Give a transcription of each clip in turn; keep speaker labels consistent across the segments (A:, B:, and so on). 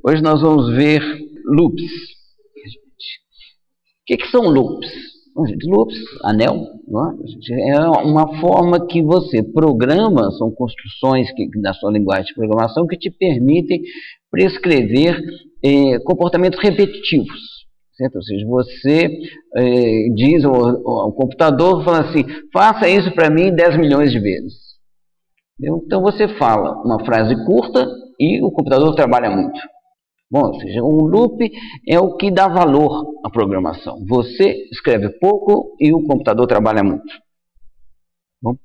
A: Hoje nós vamos ver loops. O que são loops? Loops, anel, é uma forma que você programa, são construções da sua linguagem de programação que te permitem prescrever comportamentos repetitivos. Certo? Ou seja, você diz ao computador, fala assim, faça isso para mim 10 milhões de vezes. Então você fala uma frase curta e o computador trabalha muito. Bom, ou seja, um loop é o que dá valor à programação. Você escreve pouco e o computador trabalha muito. Bom,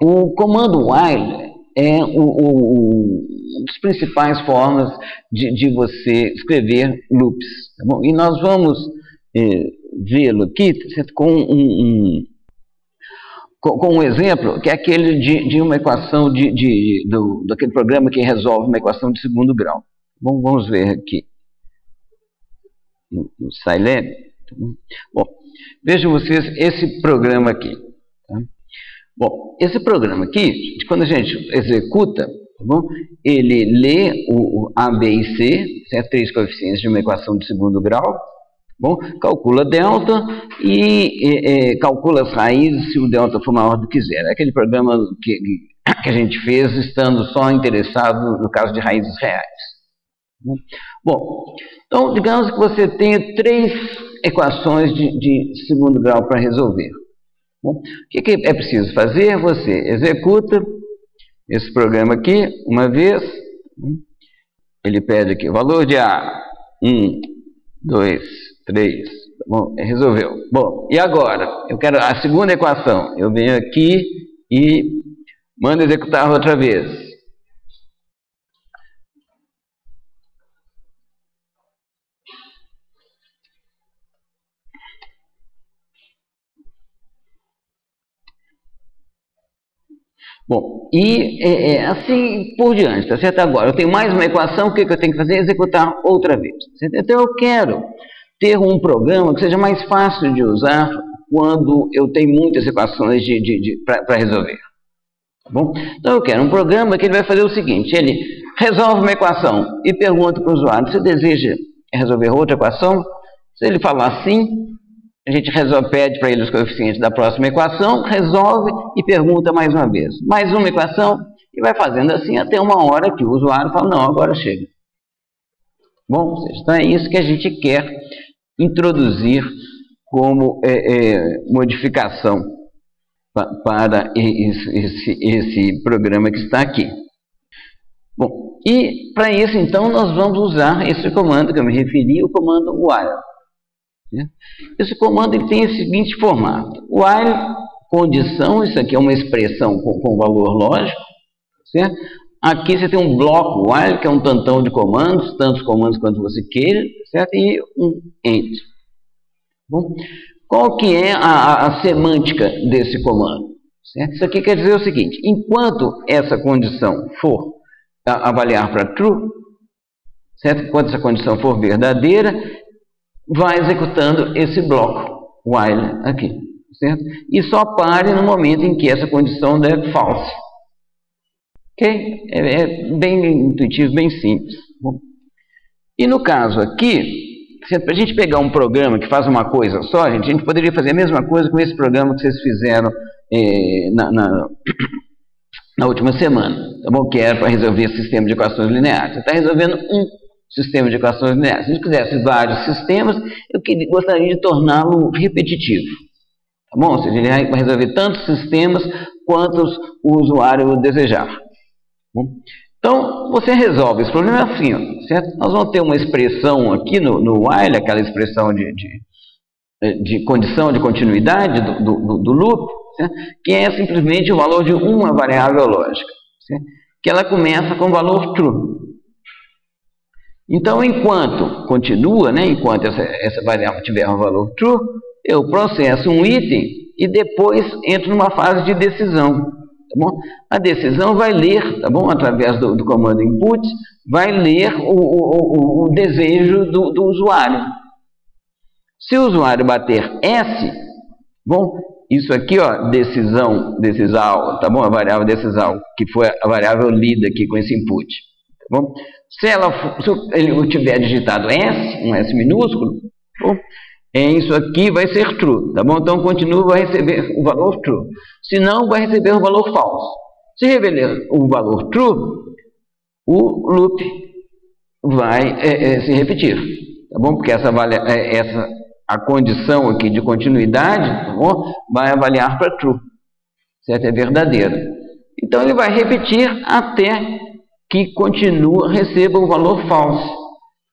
A: o comando while é uma das principais formas de você escrever loops. Tá bom? E nós vamos vê-lo aqui com um exemplo, que é aquele de uma equação daquele programa que resolve uma equação de segundo grau. Bom, vamos ver aqui no Scilab. Bom, vejam vocês esse programa aqui. Tá? Bom, esse programa aqui, quando a gente executa, tá bom? Ele lê o A, B e C, certo? 3 coeficientes de uma equação de segundo grau, bom? Calcula delta e calcula as raízes se o delta for maior do que zero. É aquele programa que a gente fez estando só interessado no caso de raízes reais. Bom, então digamos que você tenha 3 equações de segundo grau para resolver. Bom, o que é preciso fazer? Você executa esse programa aqui uma vez, ele pede aqui o valor de A, 1, 2, 3, bom, resolveu. Bom, e agora? Eu quero a segunda equação, eu venho aqui e mando executar outra vez. Bom, e assim por diante, tá certo? Agora, eu tenho mais uma equação, o que eu tenho que fazer? Executar outra vez. Certo? Então, eu quero ter um programa que seja mais fácil de usar quando eu tenho muitas equações para resolver. Tá bom? Então, eu quero um programa que ele vai fazer o seguinte, ele resolve uma equação e pergunta para o usuário, você deseja resolver outra equação? Se ele falar sim, a gente pede para ele os coeficientes da próxima equação, resolve e pergunta mais uma vez. Mais uma equação e vai fazendo assim até uma hora que o usuário fala, não, agora chega. Bom, então é isso que a gente quer introduzir como modificação para esse programa que está aqui. Bom, e para isso então nós vamos usar esse comando que eu me referi, o comando while. Esse comando ele tem o seguinte formato, while, condição, isso aqui é uma expressão com valor lógico, certo? Aqui você tem um bloco while, que é um tantão de comandos, tantos comandos quanto você queira, certo? E um end. Bom, qual que é a semântica desse comando? Certo? Isso aqui quer dizer o seguinte, enquanto essa condição for avaliar para true, certo? Enquanto essa condição for verdadeira, vai executando esse bloco while aqui, certo? E só pare no momento em que essa condição der false. Ok? É bem intuitivo, bem simples. Bom, e no caso aqui, para a gente pegar um programa que faz uma coisa só, a gente poderia fazer a mesma coisa com esse programa que vocês fizeram na última semana, tá bom? Que era para resolver esse sistema de equações lineares. Você está resolvendo um sistema de equações lineares. Se a gente quisesse vários sistemas, eu gostaria de torná-lo repetitivo. Tá bom? Ou seja, ele vai resolver tantos sistemas quantos o usuário desejar. Bom, então, você resolve esse problema assim, ó, certo? Nós vamos ter uma expressão aqui no while, aquela expressão de condição de continuidade do loop, certo? Que é simplesmente o valor de uma variável lógica, certo? Que ela começa com o valor true. Então, enquanto continua, né, enquanto essa variável tiver um valor true, eu processo um item e depois entro numa fase de decisão. Tá bom? A decisão vai ler, tá bom? Através do comando input, vai ler o desejo do usuário. Se o usuário bater S, bom, isso aqui, ó, decisal, tá bom? A variável decisal, que foi a variável lida aqui com esse input. Tá bom? Se ele tiver digitado S, um S minúsculo, bom, isso aqui vai ser true, tá bom? Então continua, vai receber o valor true. Se não, vai receber o valor false. Se receber o valor true, o loop vai se repetir, tá bom? Porque a condição aqui de continuidade, tá bom? Vai avaliar para true, certo? É verdadeiro. Então ele vai repetir até que receba o valor false,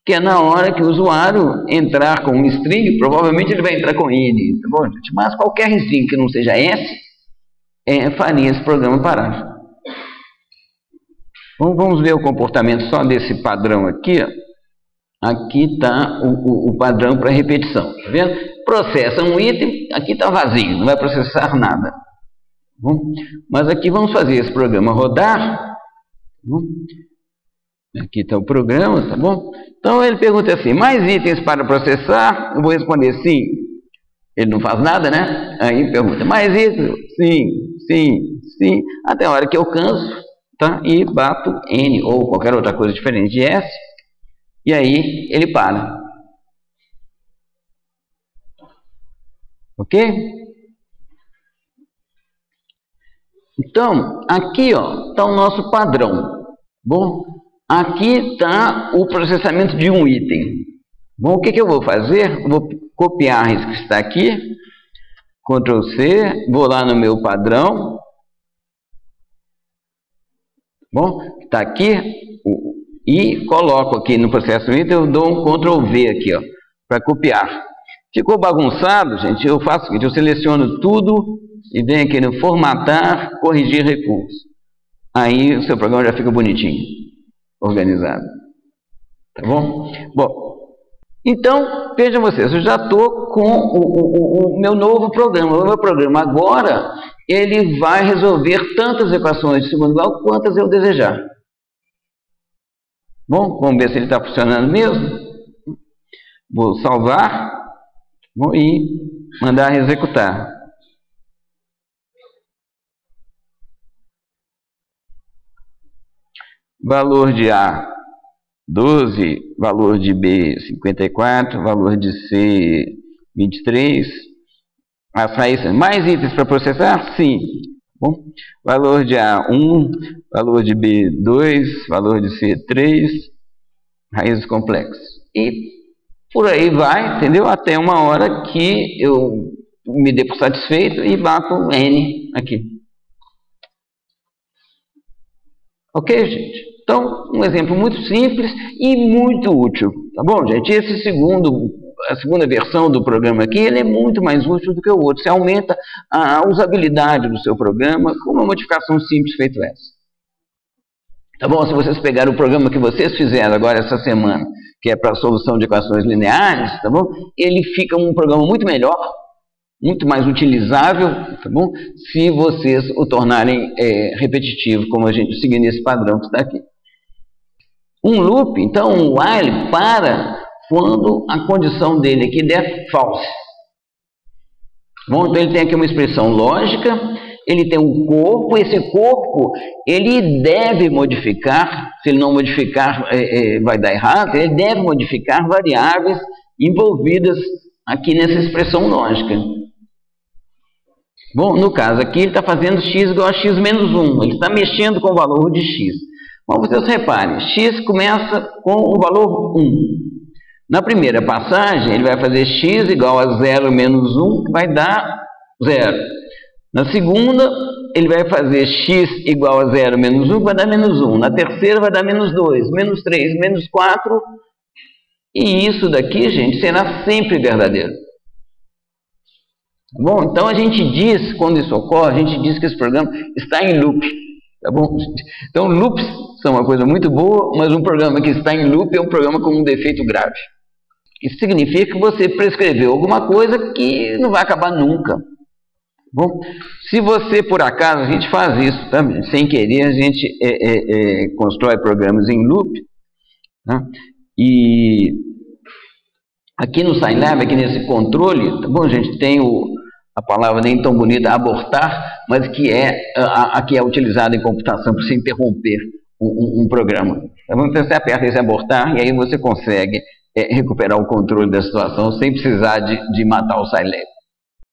A: que é na hora que o usuário entrar com um string, provavelmente ele vai entrar com N, tá bom, gente? Mas qualquer string que não seja S, faria esse programa parar. Então, vamos ver o comportamento só desse padrão aqui, ó. Aqui está o padrão para repetição, tá vendo? Processa um item, aqui está vazio, não vai processar nada. Bom, mas aqui vamos fazer esse programa rodar. Bom, aqui está o programa, tá bom? Então ele pergunta assim, mais itens para processar? Eu vou responder sim. Ele não faz nada, né? Aí pergunta, mais itens? Sim, sim, sim. Até a hora que eu canso, tá? E bato N ou qualquer outra coisa diferente de S. E aí ele para. Ok? Então, aqui está o nosso padrão. Bom, aqui está o processamento de um item. Bom, o que eu vou fazer? Eu vou copiar isso que está aqui, Ctrl C, vou lá no meu padrão. Bom, está aqui, e coloco aqui no processo item, eu dou um Ctrl V aqui, para copiar. Ficou bagunçado, gente? Eu faço o seguinte, eu seleciono tudo e venho aqui no formatar, corrigir recursos. Aí o seu programa já fica bonitinho, organizado. Tá bom? Bom, então, vejam vocês, eu já estou com o meu novo programa. O meu programa agora, ele vai resolver tantas equações de segundo grau quantas eu desejar. Bom, vamos ver se ele está funcionando mesmo. Vou salvar, bom, e mandar executar. Valor de A, 12, valor de B, 54, valor de C, 23. Mais itens para processar? Sim. Bom, valor de A, 1, valor de B, 2, valor de C, 3, raízes complexas. E por aí vai, entendeu? Até uma hora que eu me dê por satisfeito e bato N aqui. Ok, gente? Então, um exemplo muito simples e muito útil. Tá bom, gente? A segunda versão do programa aqui, ele é muito mais útil do que o outro. Você aumenta a usabilidade do seu programa com uma modificação simples feita essa. Tá bom? Se vocês pegarem o programa que vocês fizeram agora essa semana, que é para a solução de equações lineares, tá bom? Ele fica um programa muito melhor, muito mais utilizável, tá bom? Se vocês o tornarem repetitivo, como a gente seguindo esse padrão que está aqui. Um loop, então, um while para quando a condição dele aqui der false. Bom, então ele tem aqui uma expressão lógica, ele tem um corpo, esse corpo ele deve modificar, se ele não modificar vai dar errado, ele deve modificar variáveis envolvidas aqui nessa expressão lógica. Bom, no caso aqui ele está fazendo x igual a x menos 1, ele está mexendo com o valor de x. Bom, vocês reparem, x começa com o valor 1. Na primeira passagem, ele vai fazer x igual a 0 menos 1, que vai dar 0. Na segunda, ele vai fazer x igual a 0 menos 1, que vai dar menos 1. Na terceira, vai dar menos 2, menos 3, menos 4. E isso daqui, gente, será sempre verdadeiro. Tá bom? Então, a gente diz, quando isso ocorre, a gente diz que esse programa está em loop. Tá bom? Então, loops são uma coisa muito boa, mas um programa que está em loop é um programa com um defeito grave. Isso significa que você prescreveu alguma coisa que não vai acabar nunca. Bom, se você, por acaso, a gente faz isso, tá? Sem querer, a gente constrói programas em loop, tá? E aqui no Scilab, aqui nesse controle, tá bom, a gente tem a palavra nem tão bonita, abortar, mas que aqui é utilizada em computação para se interromper um programa. Então você aperta esse abortar e aí você consegue recuperar o controle da situação sem precisar de matar o Silent.